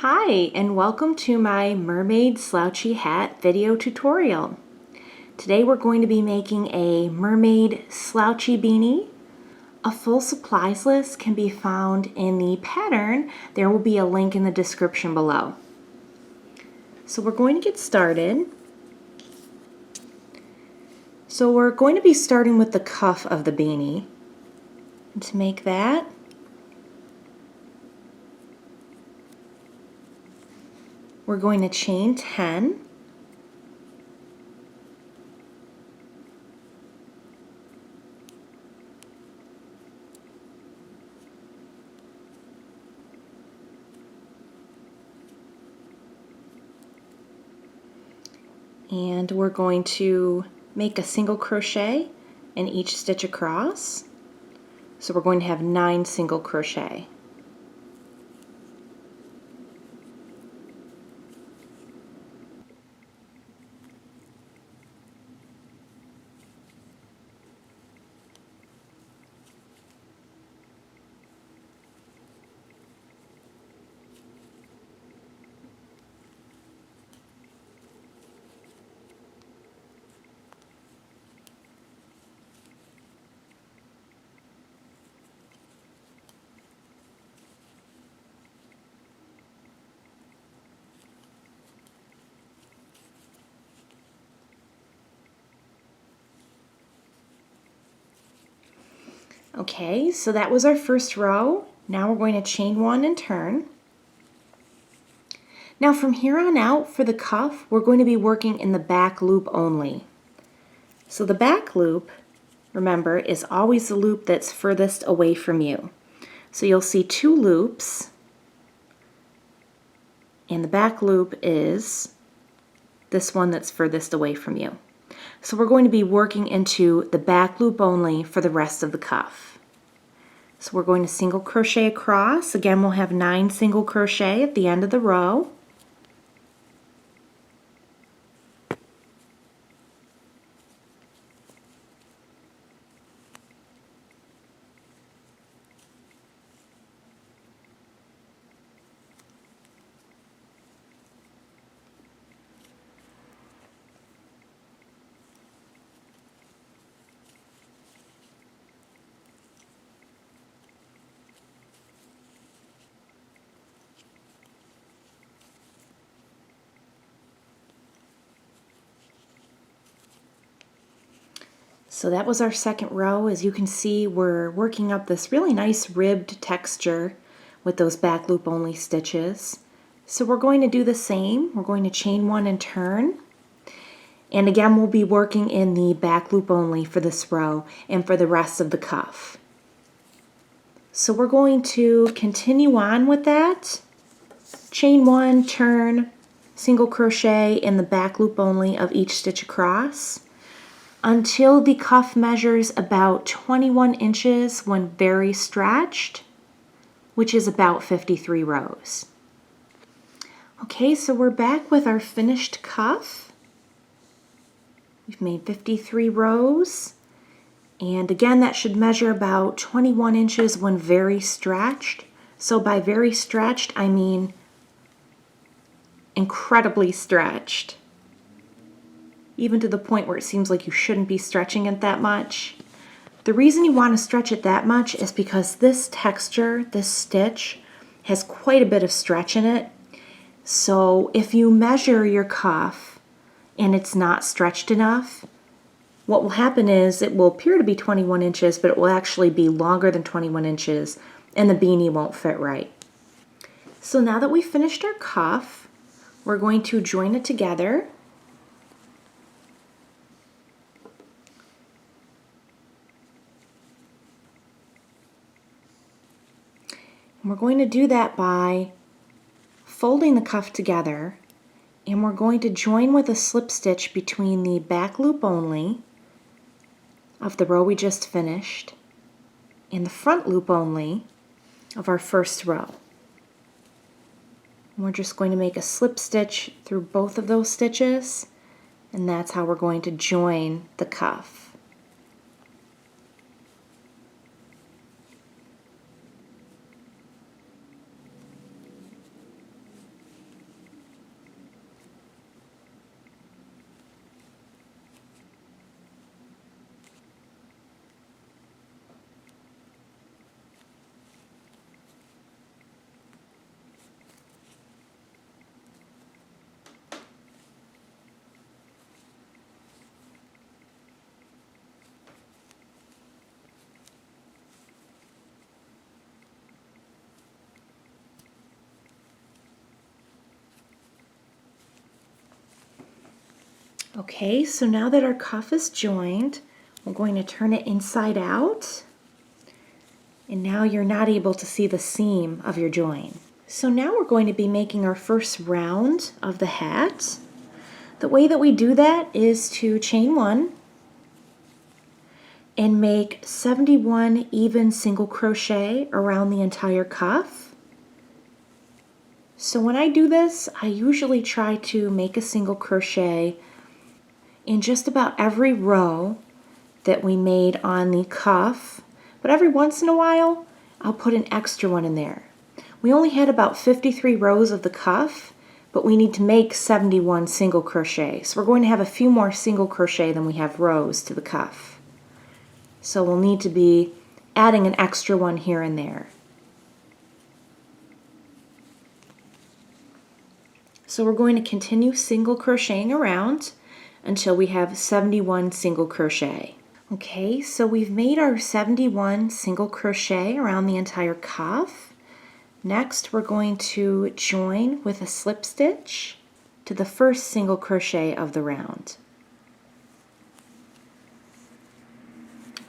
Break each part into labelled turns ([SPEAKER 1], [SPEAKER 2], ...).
[SPEAKER 1] Hi, and welcome to my Mermaid Slouchy Hat video tutorial. Today we're going to be making a mermaid slouchy beanie. A full supplies list can be found in the pattern. There will be a link in the description below. So we're going to get started. So we're going to be starting with the cuff of the beanie. And to make that, we're going to chain 10. And we're going to make a single crochet in each stitch across. So we're going to have 9 single crochet. Okay, so that was our first row. Now we're going to chain 1 and turn. Now from here on out for the cuff, we're going to be working in the back loop only. So the back loop, remember, is always the loop that's furthest away from you. So you'll see 2 loops, and the back loop is this one that's furthest away from you. So we're going to be working into the back loop only for the rest of the cuff. So we're going to single crochet across. Again, we'll have 9 single crochet at the end of the row. So that was our second row. As you can see, we're working up this really nice ribbed texture with those back loop only stitches. So we're going to do the same. We're going to chain 1 and turn. And again, we'll be working in the back loop only for this row and for the rest of the cuff. So we're going to continue on with that. Chain 1, turn, single crochet in the back loop only of each stitch across, until the cuff measures about 21 inches when very stretched, which is about 53 rows. Okay, so we're back with our finished cuff. We've made 53 rows, and again that should measure about 21 inches when very stretched. So by very stretched, I mean incredibly stretched. Even to the point where it seems like you shouldn't be stretching it that much. The reason you want to stretch it that much is because this texture, this stitch, has quite a bit of stretch in it. So if you measure your cuff and it's not stretched enough, what will happen is it will appear to be 21 inches, but it will actually be longer than 21 inches, and the beanie won't fit right. So now that we've finished our cuff, we're going to join it together. We're going to do that by folding the cuff together, and we're going to join with a slip stitch between the back loop only of the row we just finished and the front loop only of our first row. And we're just going to make a slip stitch through both of those stitches, and that's how we're going to join the cuff. Okay, so now that our cuff is joined, we're going to turn it inside out. And now you're not able to see the seam of your join. So now we're going to be making our first round of the hat. The way that we do that is to chain one and make 71 even single crochet around the entire cuff. So when I do this, I usually try to make a single crochet in just about every row that we made on the cuff, but every once in a while I'll put an extra one in there. We only had about 53 rows of the cuff, but we need to make 71 single crochet. So we're going to have a few more single crochet than we have rows to the cuff. So we'll need to be adding an extra one here and there. So we're going to continue single crocheting around until we have 71 single crochet. Okay, so we've made our 71 single crochet around the entire cuff. Next, we're going to join with a slip stitch to the first single crochet of the round.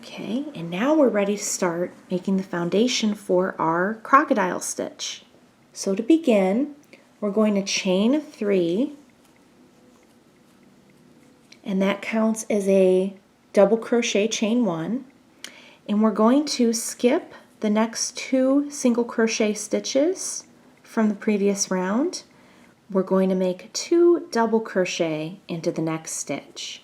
[SPEAKER 1] Okay, and now we're ready to start making the foundation for our crocodile stitch. So to begin, we're going to chain 3, and that counts as a double crochet chain 1, and we're going to skip the next 2 single crochet stitches from the previous round. We're going to make 2 double crochet into the next stitch.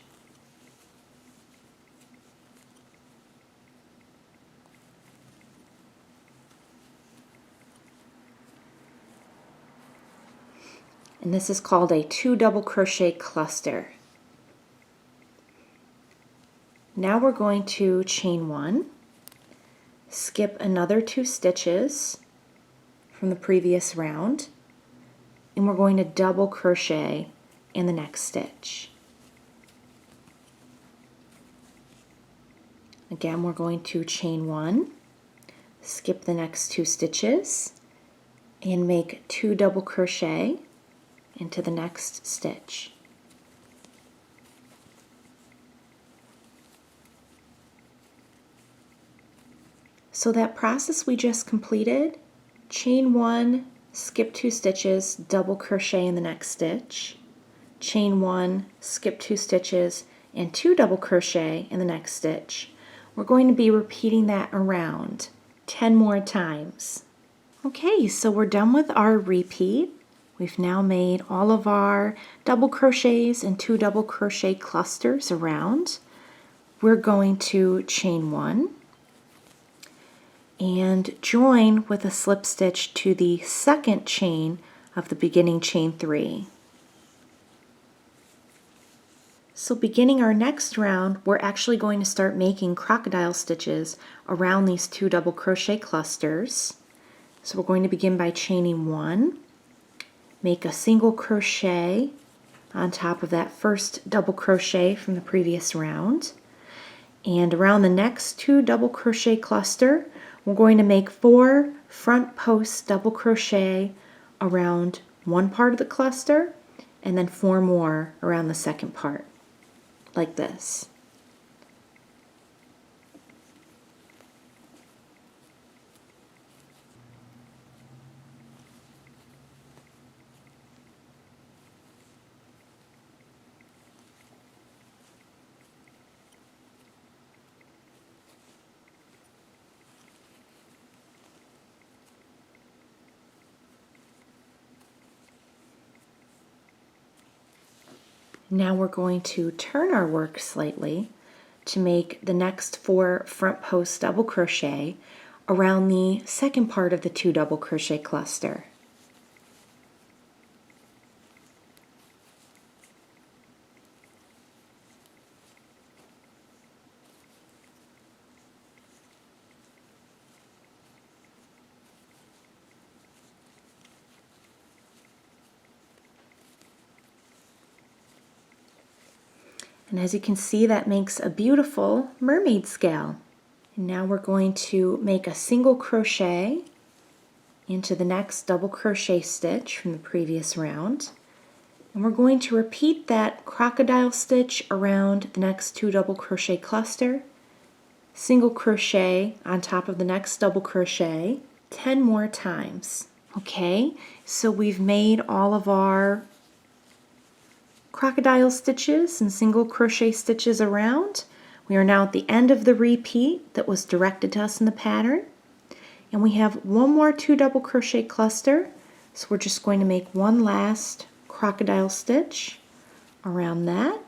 [SPEAKER 1] And this is called a 2 double crochet cluster. Now we're going to chain 1, skip another 2 stitches from the previous round, and we're going to double crochet in the next stitch. Again, we're going to chain 1, skip the next 2 stitches, and make 2 double crochet into the next stitch. So that process we just completed, chain 1, skip 2 stitches, double crochet in the next stitch, chain 1, skip 2 stitches, and 2 double crochet in the next stitch. We're going to be repeating that around 10 more times. Okay, so we're done with our repeat. We've now made all of our double crochets and 2 double crochet clusters around. We're going to chain 1 and join with a slip stitch to the second chain of the beginning chain 3. So beginning our next round, we're actually going to start making crocodile stitches around these 2 double crochet clusters. So we're going to begin by chaining 1, make a single crochet on top of that first double crochet from the previous round, and around the next 2 double crochet cluster we're going to make 4 front post double crochet around one part of the cluster and then 4 more around the second part, like this. Now we're going to turn our work slightly to make the next 4 front post double crochet around the second part of the 2 double crochet cluster. And as you can see, that makes a beautiful mermaid scale. And now we're going to make a single crochet into the next double crochet stitch from the previous round. And we're going to repeat that crocodile stitch around the next 2 double crochet cluster, single crochet on top of the next double crochet 10 more times. Okay, so we've made all of our crocodile stitches and single crochet stitches around. We are now at the end of the repeat that was directed to us in the pattern, and we have one more 2 double crochet cluster, so we're just going to make one last crocodile stitch around that.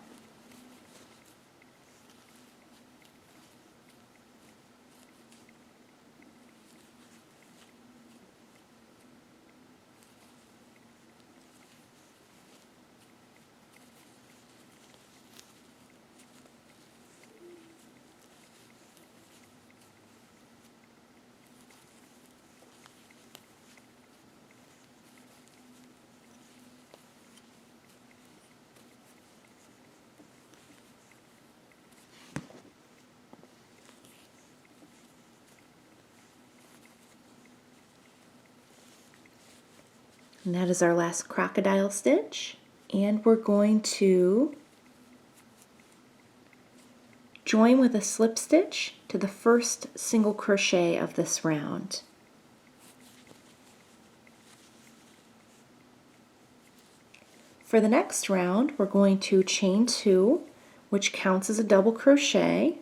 [SPEAKER 1] And that is our last crocodile stitch. And we're going to join with a slip stitch to the first single crochet of this round. For the next round, we're going to chain 2, which counts as a double crochet,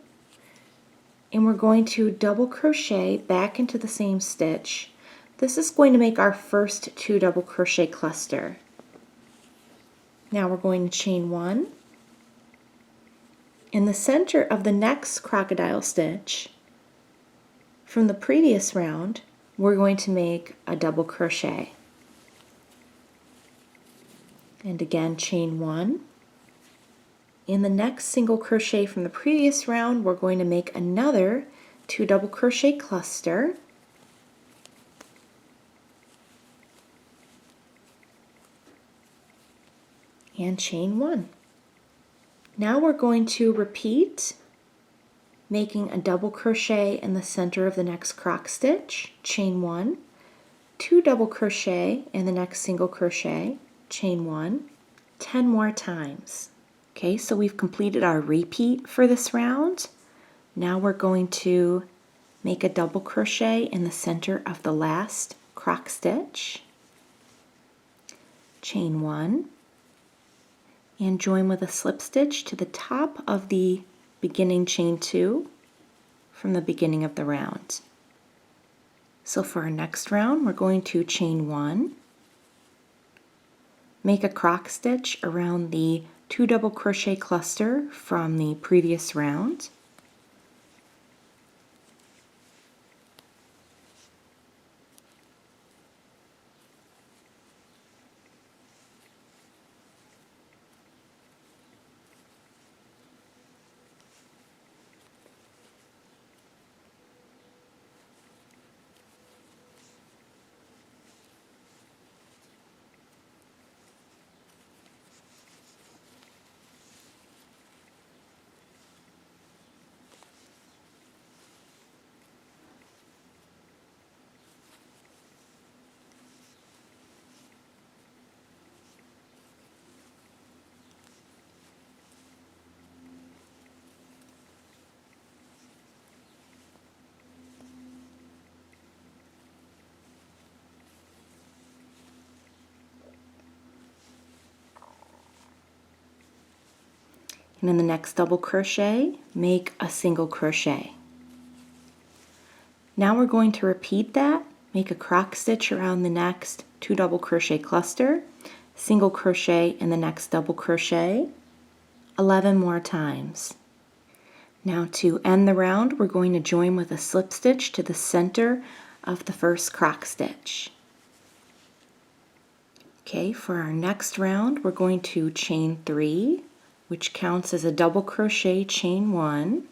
[SPEAKER 1] and we're going to double crochet back into the same stitch. This is going to make our first 2 double crochet cluster. Now we're going to chain 1. In the center of the next crocodile stitch from the previous round, we're going to make a double crochet. And again, chain 1. In the next single crochet from the previous round, we're going to make another 2 double crochet cluster. And chain 1. Now we're going to repeat, making a double crochet in the center of the next croc stitch, chain 1, 2 double crochet in the next single crochet, chain 1, 10 more times. Okay, so we've completed our repeat for this round. Now we're going to make a double crochet in the center of the last croc stitch, chain 1, and join with a slip stitch to the top of the beginning chain 2 from the beginning of the round. So for our next round, we're going to chain 1, make a croc stitch around the 2 double crochet cluster from the previous round, and in the next double crochet, make a single crochet. Now we're going to repeat that, make a croc stitch around the next 2 double crochet cluster, single crochet in the next double crochet, 11 more times. Now to end the round, we're going to join with a slip stitch to the center of the first croc stitch. Okay, for our next round, we're going to chain 3, which counts as a double crochet, chain 1.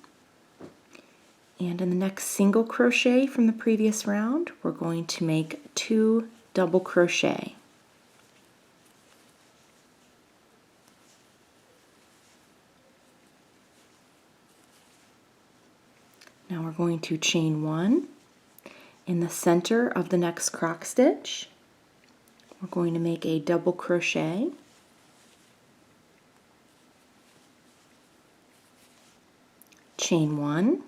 [SPEAKER 1] And in the next single crochet from the previous round, we're going to make 2 double crochet. Now we're going to chain 1 in the center of the next croc stitch. We're going to make a double crochet, chain 1,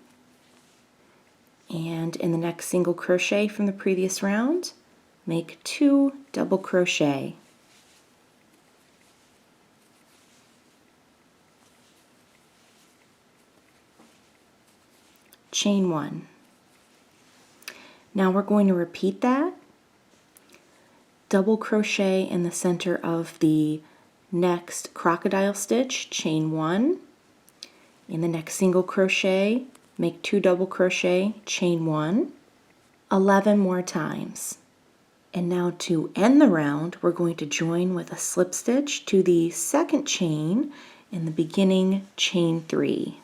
[SPEAKER 1] and in the next single crochet from the previous round, make 2 double crochet. Chain 1. Now we're going to repeat that. Double crochet in the center of the next crocodile stitch, chain 1. In the next single crochet, make 2 double crochet, chain 1, 11 more times. And now to end the round, we're going to join with a slip stitch to the second chain in the beginning chain 3.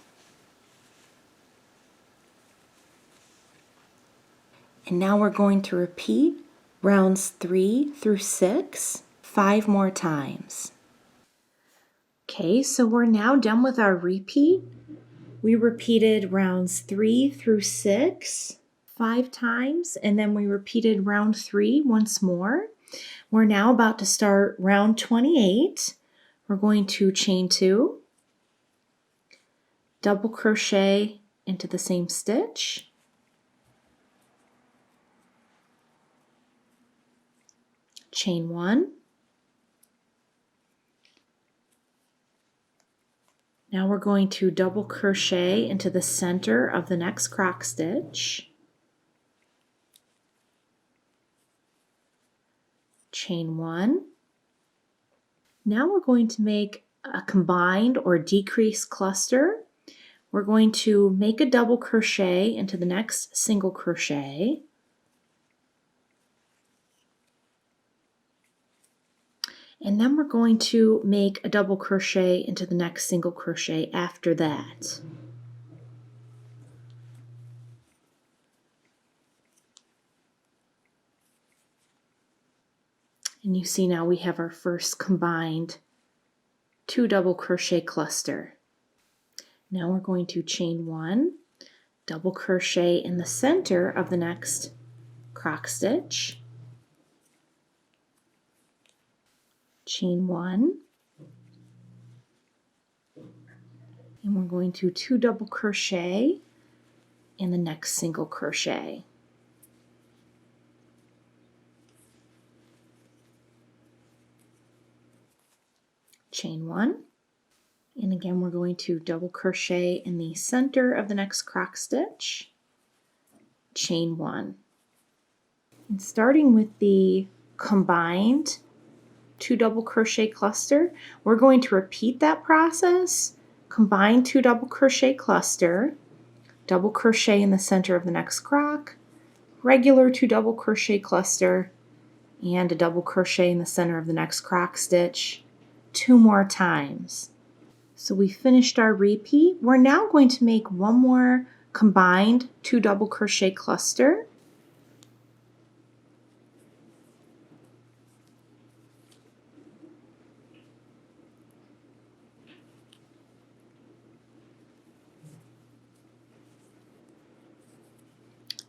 [SPEAKER 1] And now we're going to repeat rounds 3 through 6 5 more times. Okay, so we're now done with our repeat. We repeated rounds 3 through 6 5 times, and then we repeated round 3 once more. We're now about to start round 28. We're going to chain 2, double crochet into the same stitch, chain 1. Now we're going to double crochet into the center of the next croc stitch, chain 1. Now we're going to make a combined or decreased cluster. We're going to make a double crochet into the next single crochet, and then we're going to make a double crochet into the next single crochet after that. And you see now we have our first combined 2 double crochet cluster. Now we're going to chain 1, double crochet in the center of the next croc stitch, chain 1, and we're going to 2 double crochet in the next single crochet. Chain 1, and again we're going to double crochet in the center of the next croc stitch, chain 1. And starting with the combined 2 double crochet cluster, we're going to repeat that process, combine 2 double crochet cluster, double crochet in the center of the next croc, regular 2 double crochet cluster, and a double crochet in the center of the next croc stitch 2 more times. So we finished our repeat. We're now going to make one more combined 2 double crochet cluster,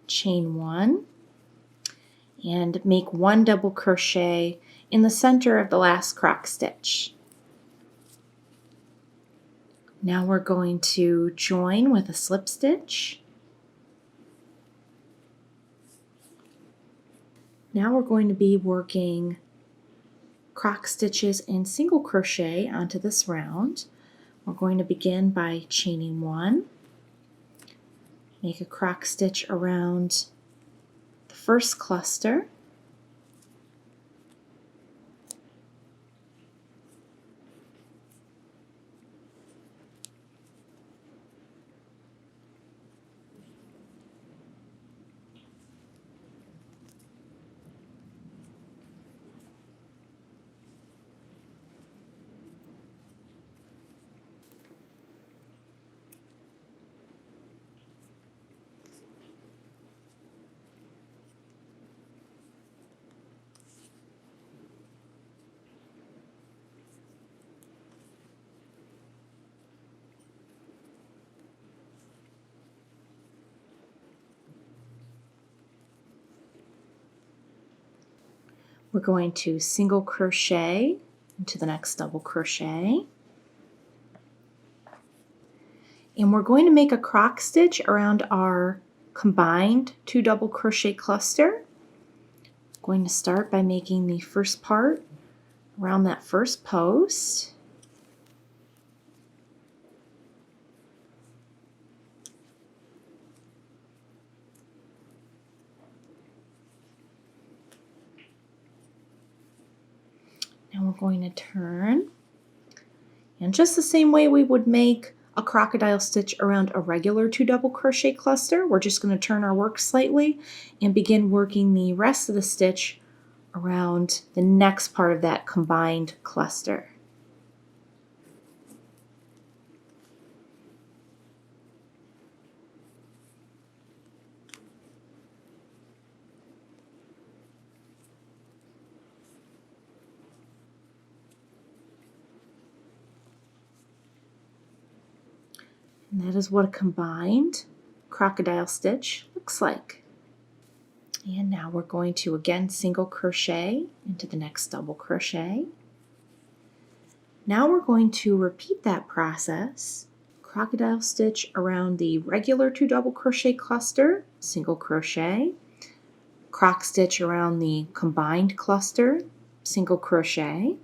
[SPEAKER 1] chain 1, and make 1 double crochet in the center of the last croc stitch. Now we're going to join with a slip stitch. Now we're going to be working croc stitches and single crochet onto this round. We're going to begin by chaining 1, make a croc stitch around the first cluster, we're going to single crochet into the next double crochet, And we're going to make a crock stitch around our combined 2 double crochet cluster. I'm going to start by making the first part around that first post. Now we're going to turn, and just the same way we would make a crocodile stitch around a regular 2 double crochet cluster, we're just going to turn our work slightly and begin working the rest of the stitch around the next part of that combined cluster. And that is what a combined crocodile stitch looks like. And now we're going to again single crochet into the next double crochet. Now we're going to repeat that process. Crocodile stitch around the regular 2 double crochet cluster, single crochet, croc stitch around the combined cluster, single crochet,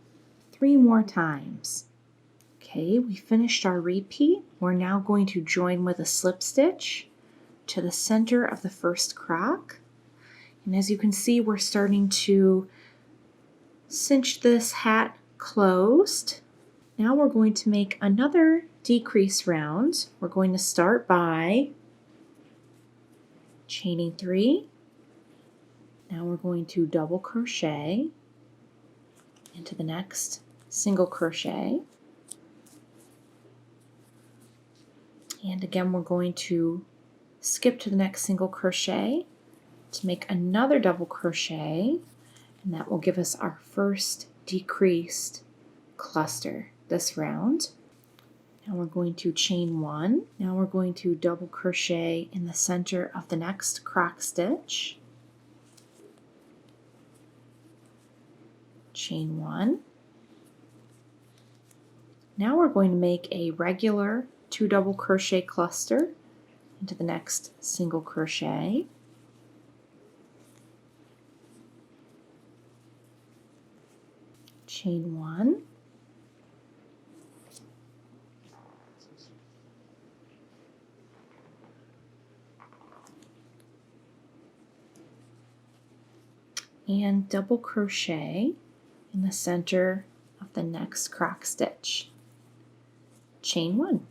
[SPEAKER 1] 3 more times. Okay, we finished our repeat. We're now going to join with a slip stitch to the center of the first croc. And as you can see, we're starting to cinch this hat closed. Now we're going to make another decrease round. We're going to start by chaining 3. Now we're going to double crochet into the next single crochet. And again, we're going to skip to the next single crochet to make another double crochet, and that will give us our first decreased cluster this round. Now we're going to chain 1. Now we're going to double crochet in the center of the next croc stitch. Chain 1. Now we're going to make a regular 2 double crochet cluster into the next single crochet. Chain 1. And double crochet in the center of the next croc stitch. Chain 1.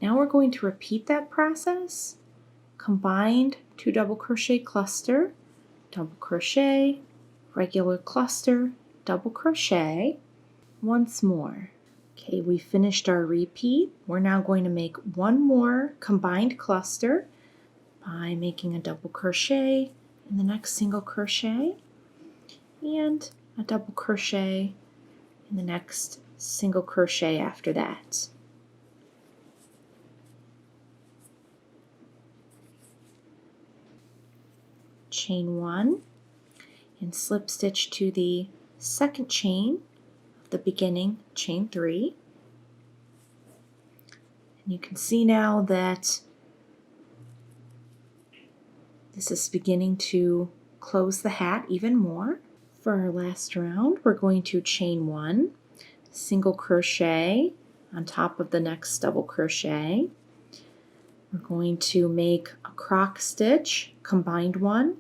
[SPEAKER 1] Now we're going to repeat that process. Combined 2 double crochet cluster, double crochet, regular cluster, double crochet, once more. Okay, we finished our repeat. We're now going to make one more combined cluster by making a double crochet in the next single crochet and a double crochet in the next single crochet after that. Chain 1 and slip stitch to the second chain of the beginning, chain 3. And you can see now that this is beginning to close the hat even more. For our last round, we're going to chain 1, single crochet on top of the next double crochet. We're going to make a croc stitch, combined one,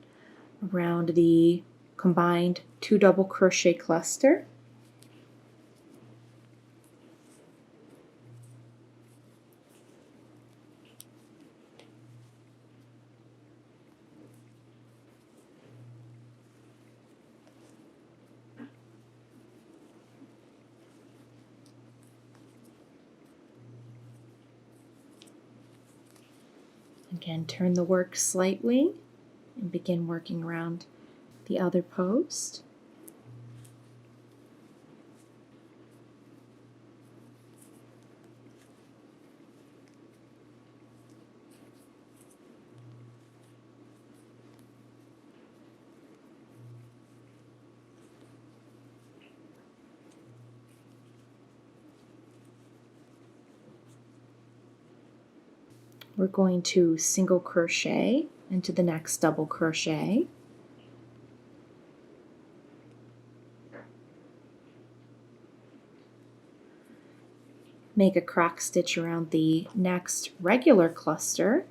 [SPEAKER 1] around the combined 2 double crochet cluster. Again, turn the work slightly and begin working around the other post. We're going to single crochet into the next double crochet. Make a crock stitch around the next regular cluster.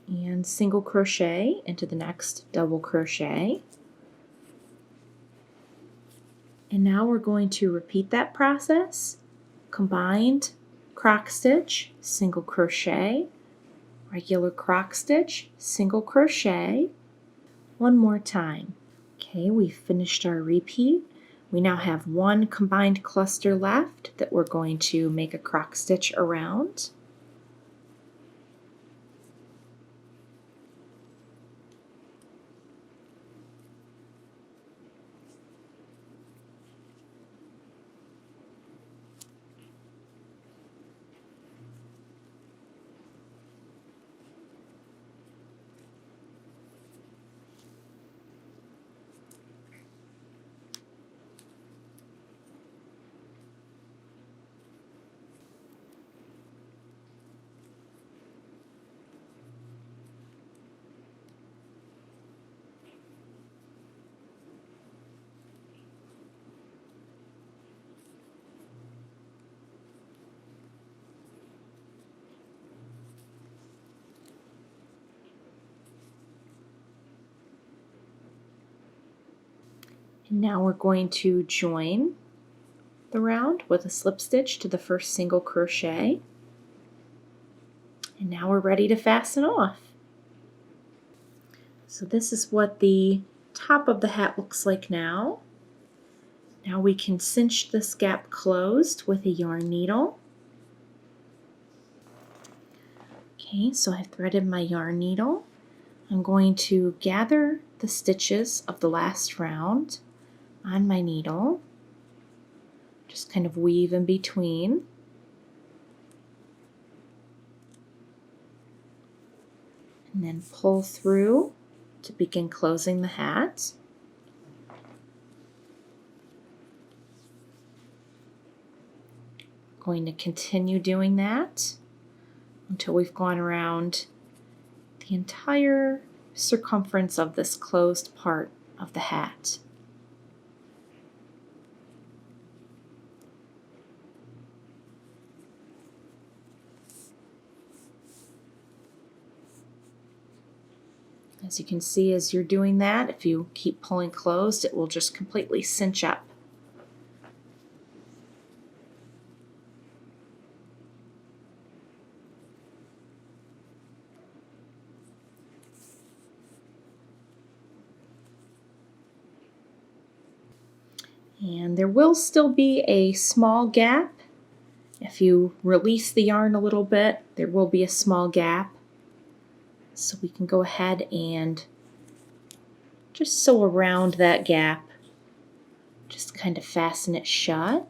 [SPEAKER 1] And single crochet into the next double crochet. And now we're going to repeat that process. Combined crock stitch, single crochet, regular crock stitch, single crochet. One more time. Okay, we finished our repeat. We now have one combined cluster left that we're going to make a crock stitch around. And now we're going to join the round with a slip stitch to the first single crochet. And now we're ready to fasten off. So this is what the top of the hat looks like now. Now we can cinch this gap closed with a yarn needle. Okay, so I've threaded my yarn needle. I'm going to gather the stitches of the last round on my needle. Just kind of weave in between. And then pull through to begin closing the hat. Going to continue doing that until we've gone around the entire circumference of this closed part of the hat. As you can see, as you're doing that, if you keep pulling closed, it will just completely cinch up. And there will still be a small gap. If you release the yarn a little bit, there will be a small gap. So we can go ahead and just sew around that gap. Just kind of fasten it shut.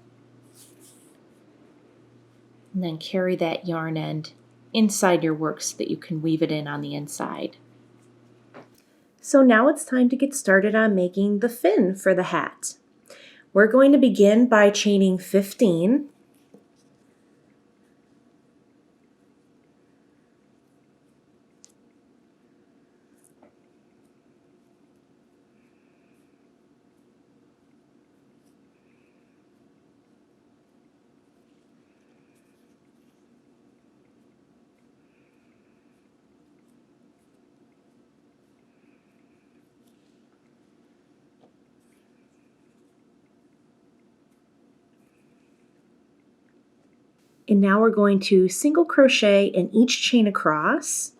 [SPEAKER 1] And then carry that yarn end inside your work so that you can weave it in on the inside. So now it's time to get started on making the fin for the hat. We're going to begin by chaining 15. And now we're going to single crochet in each chain across.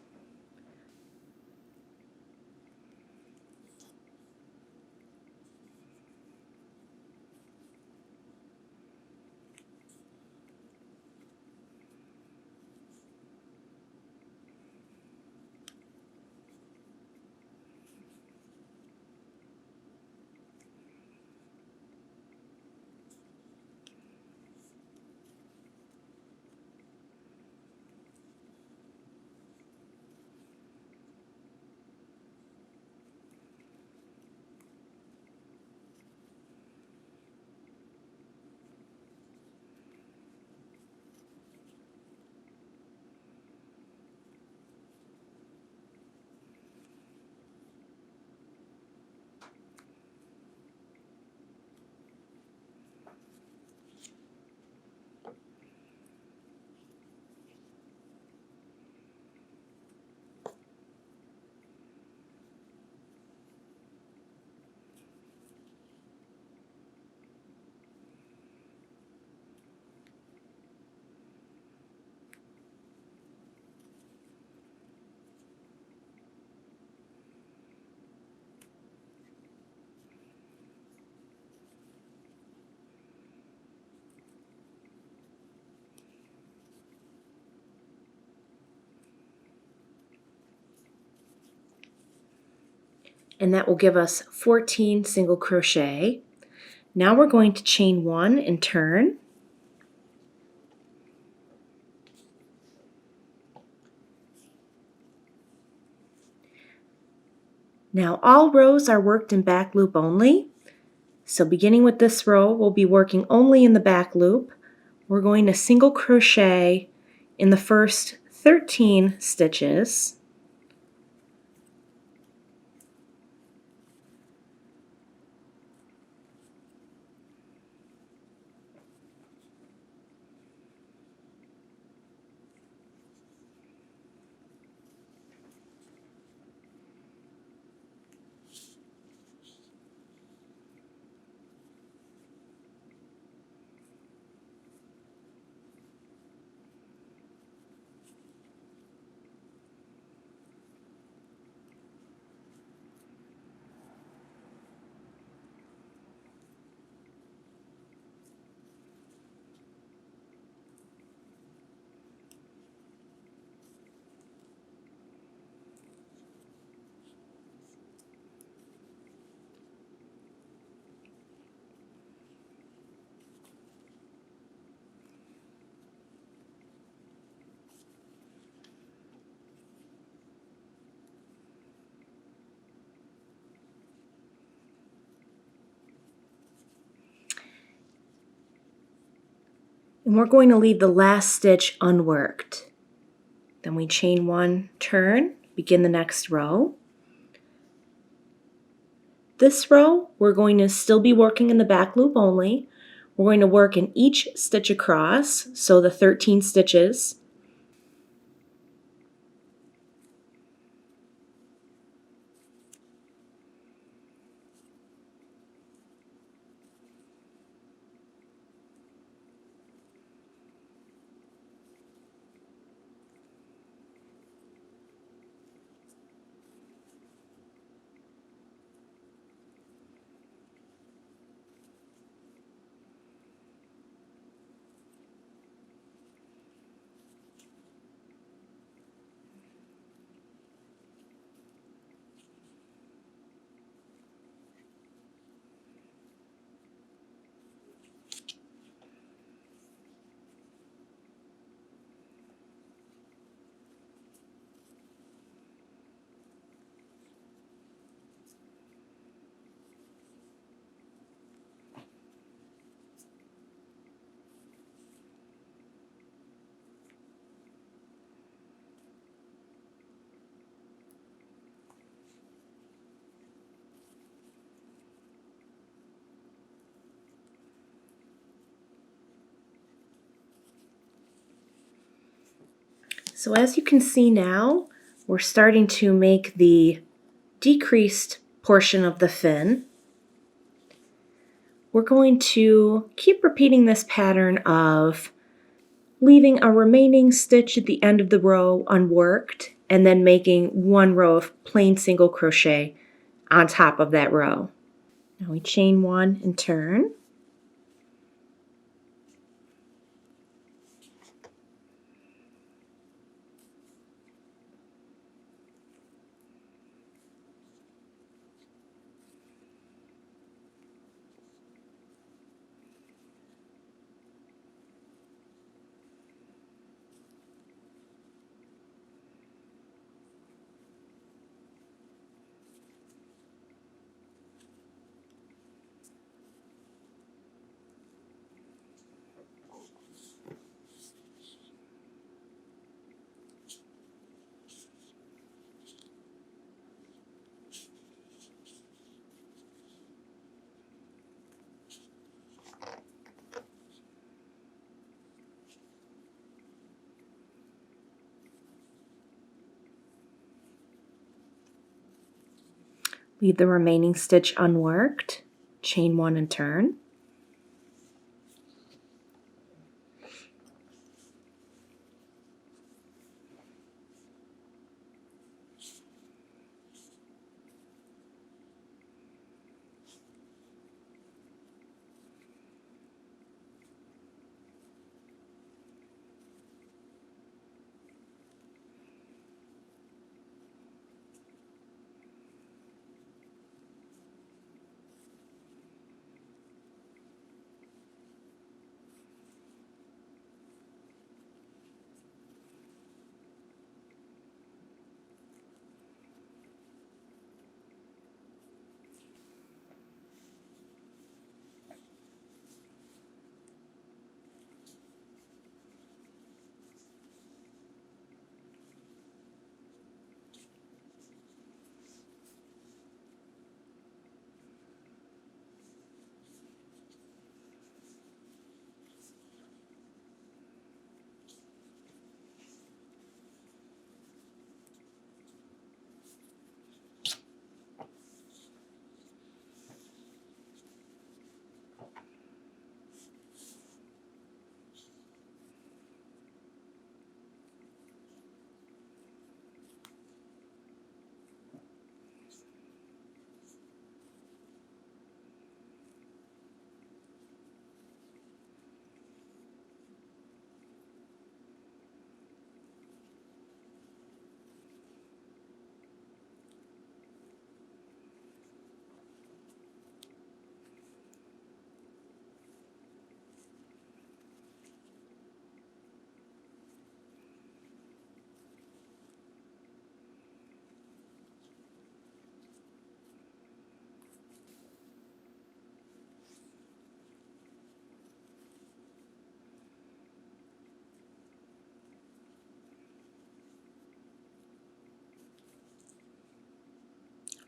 [SPEAKER 1] and that will give us 14 single crochet. Now we're going to chain 1 and turn. Now all rows are worked in back loop only. So beginning with this row, we'll be working only in the back loop. We're going to single crochet in the first 13 stitches. And we're going to leave the last stitch unworked. Then we chain 1, turn, begin the next row. This row, we're going to still be working in the back loop only. We're going to work in each stitch across, so the 13 stitches. So as you can see now, we're starting to make the decreased portion of the fin. We're going to keep repeating this pattern of leaving a remaining stitch at the end of the row unworked and then making 1 row of plain single crochet on top of that row. Now we chain 1 and turn. Leave the remaining stitch unworked, chain 1 and turn.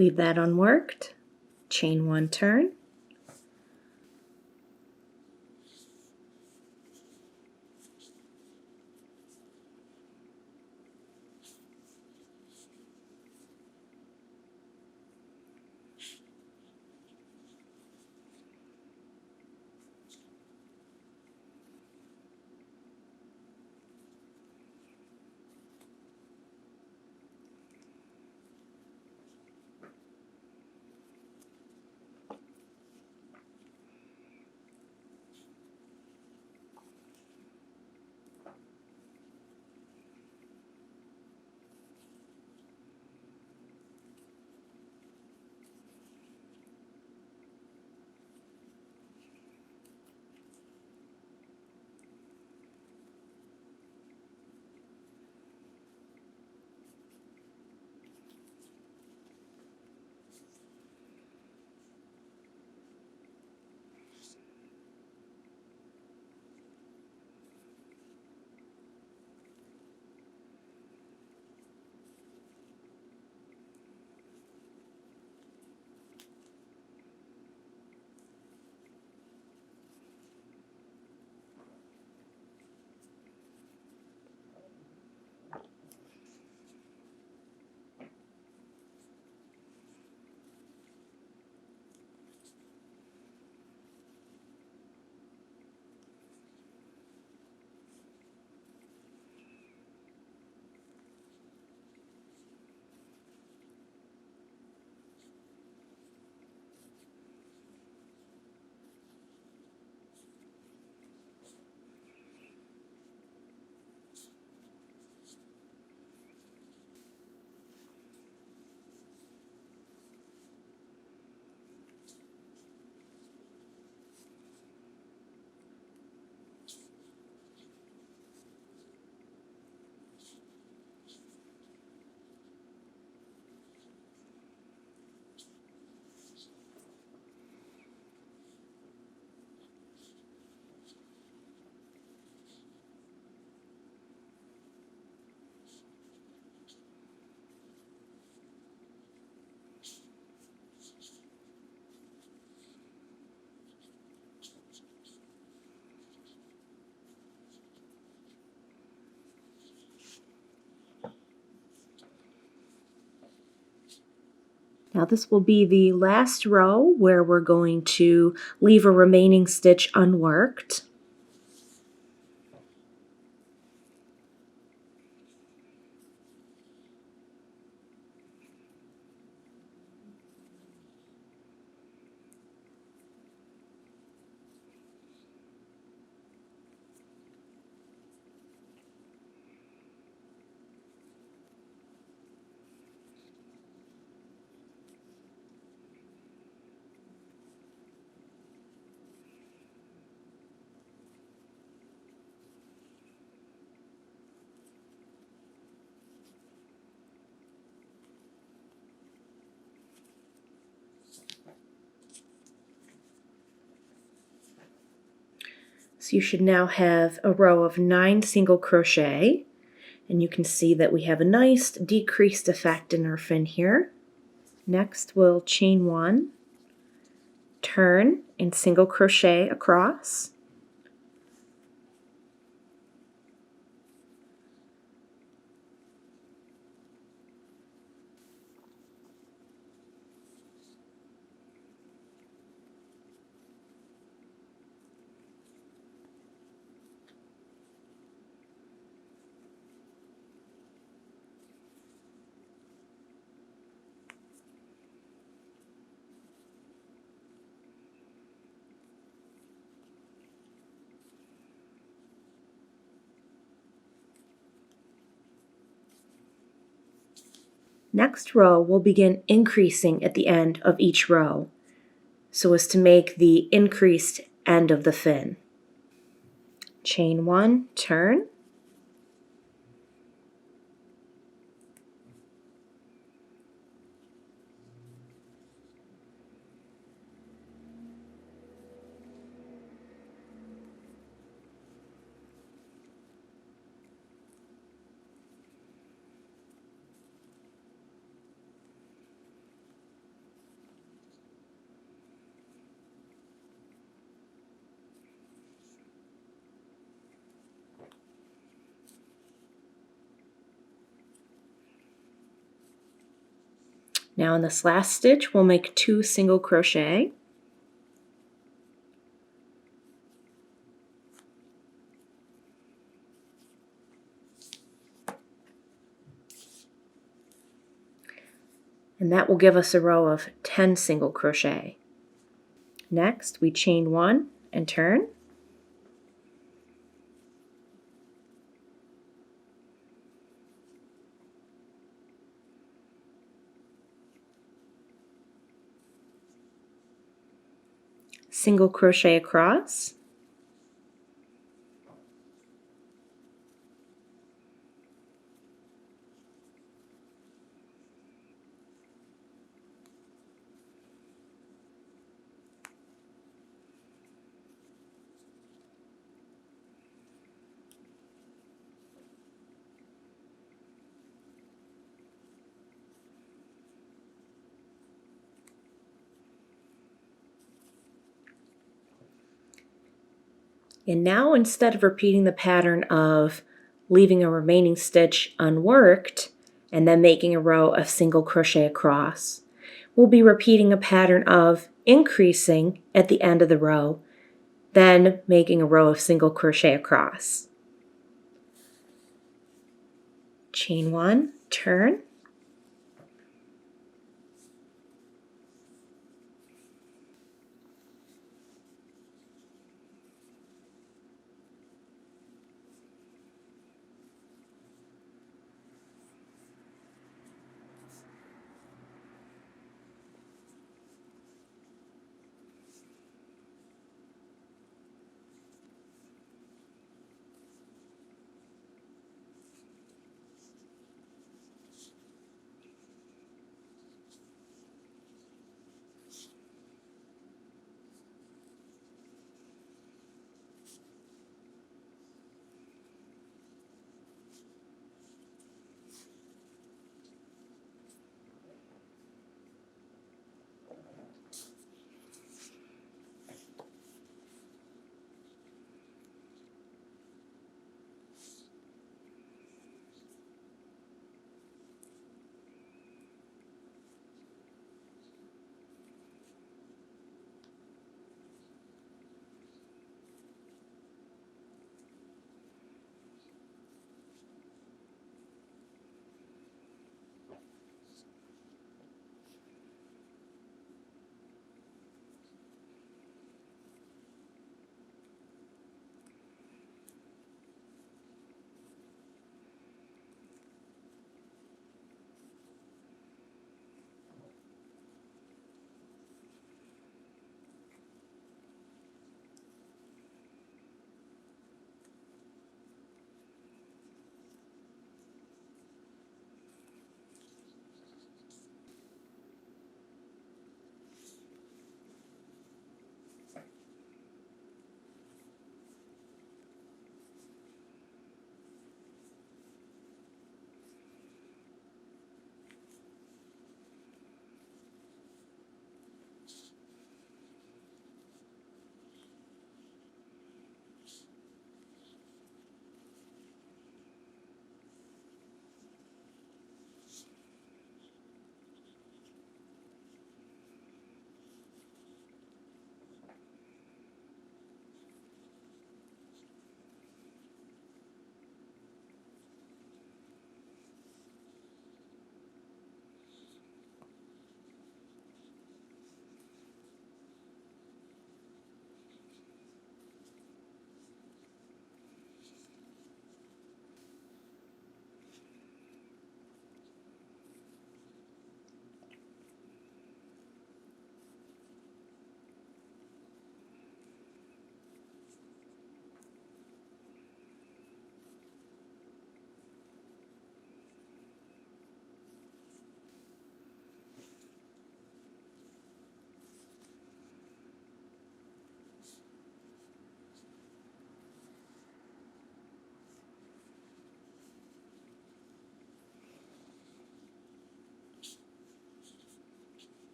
[SPEAKER 1] Leave that unworked, chain 1, turn. Now this will be the last row where we're going to leave a remaining stitch unworked. So you should now have a row of 9 single crochet, and you can see that we have a nice decreased effect in our fin here. Next we'll chain 1, turn, and single crochet across. Next row we'll begin increasing at the end of each row so as to make the increased end of the fin. Chain 1, turn, Now in this last stitch, we'll make 2 single crochet. And that will give us a row of 10 single crochet. Next, we chain 1 and turn. Single crochet across. And now instead of repeating the pattern of leaving a remaining stitch unworked and then making a row of single crochet across, we'll be repeating a pattern of increasing at the end of the row, then making a row of single crochet across. Chain 1, turn.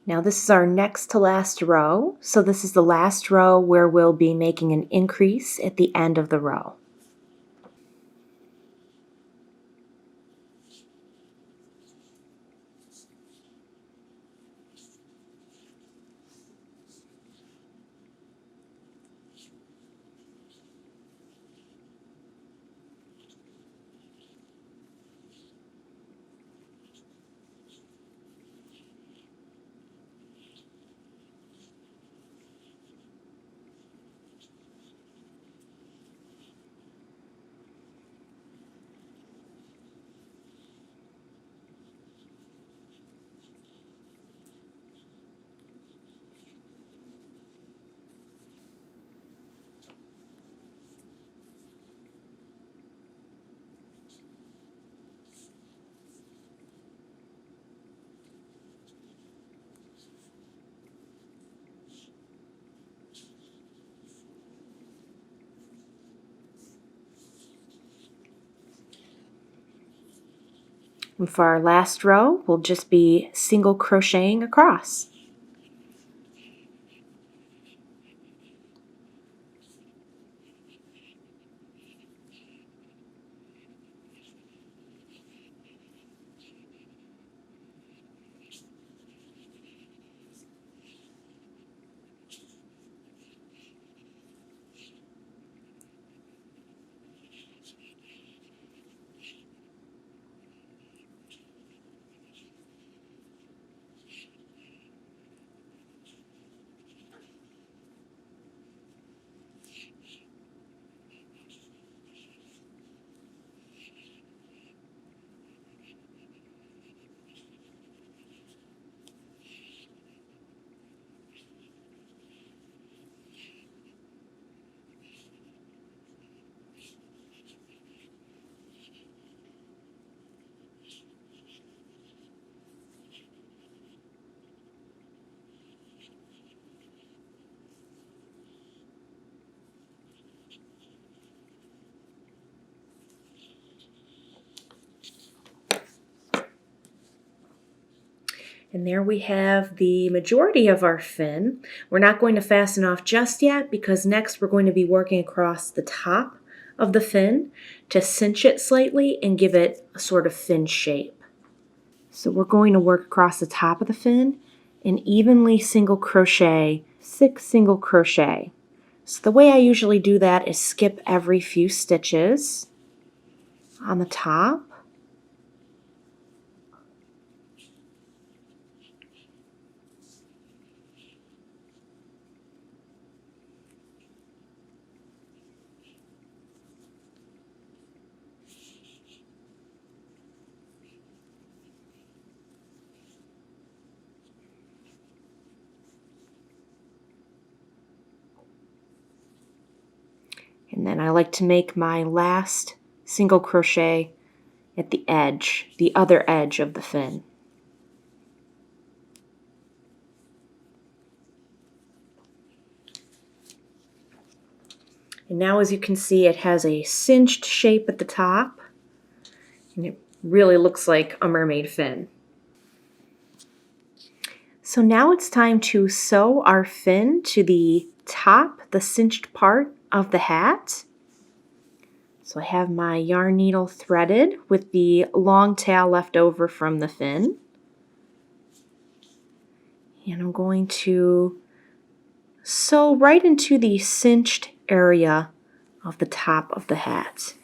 [SPEAKER 1] Now this is our next to last row, so this is the last row where we'll be making an increase at the end of the row. And for our last row, we'll just be single crocheting across. And there we have the majority of our fin. We're not going to fasten off just yet because next we're going to be working across the top of the fin to cinch it slightly and give it a sort of fin shape. So we're going to work across the top of the fin and evenly single crochet 6 single crochet. So the way I usually do that is skip every few stitches on the top. And then I like to make my last single crochet at the edge, the other edge of the fin. And now as you can see, it has a cinched shape at the top, and it really looks like a mermaid fin. So now it's time to sew our fin to the top, the cinched part of the hat. So I have my yarn needle threaded with the long tail left over from the fin. And I'm going to sew right into the cinched area of the top of the hat.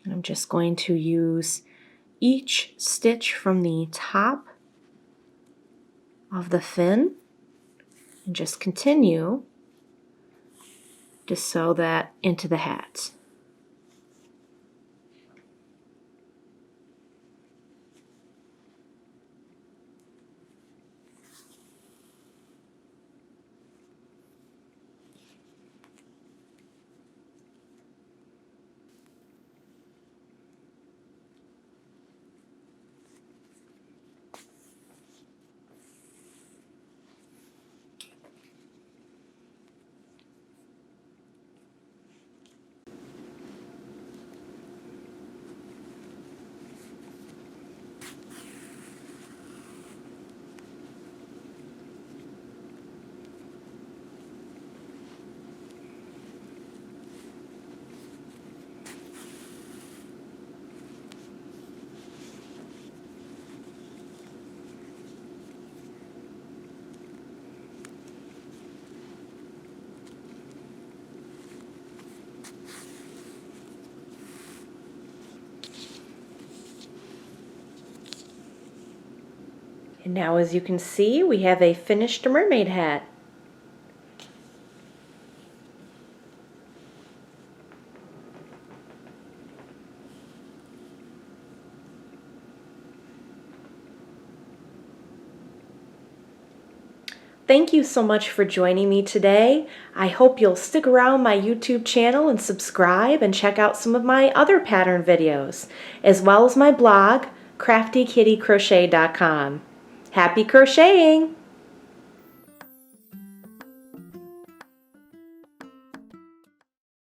[SPEAKER 1] And I'm just going to use each stitch from the top of the fin and just continue to sew that into the hat. And now, as you can see, we have a finished mermaid hat. Thank you so much for joining me today. I hope you'll stick around my YouTube channel and subscribe and check out some of my other pattern videos, as well as my blog, CraftyKittyCrochet.com. Happy crocheting!